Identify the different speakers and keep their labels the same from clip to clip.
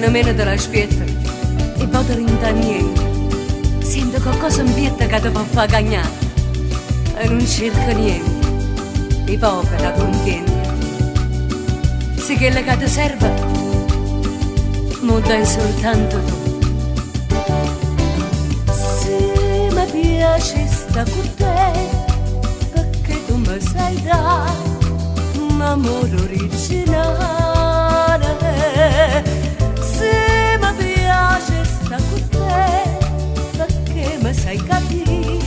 Speaker 1: nemmeno te l'aspetta e poi ti rinda niente. Sento qualcosa in pietta che ti può far cagnare e non cerca niente, i poveri la contenti. Se quella che ti serve, mo dai soltanto tu. Se mi piace sta con te, perché tu mi sai dare un amore originale. Se mi piace sta con te, perché mi sai capire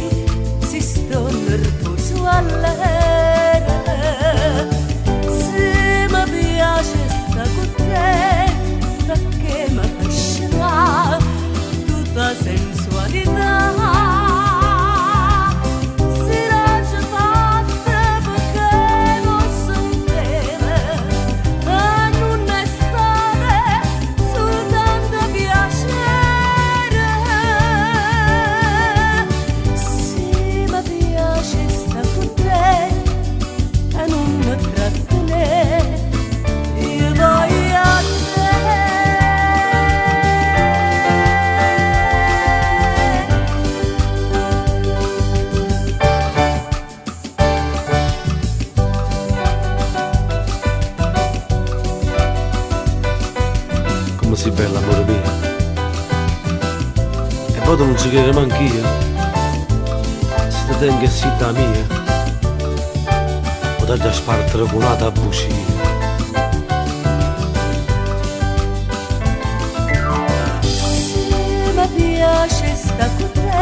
Speaker 1: se sto nervoso all'era. Se mi piace sta con te, perché mi affascina tutta sensualità. Si raggia fatta perché non sapere e non è stare soltanto piacere. Se mi piace sta con te e non mi trattenere, io voglio a te.
Speaker 2: Come sei bella, amore mio. E poi tu non ci credi manch'io. Se ti tengo zitta mia, potrei già spartere con una buccia.
Speaker 1: Se mi piace sta con te,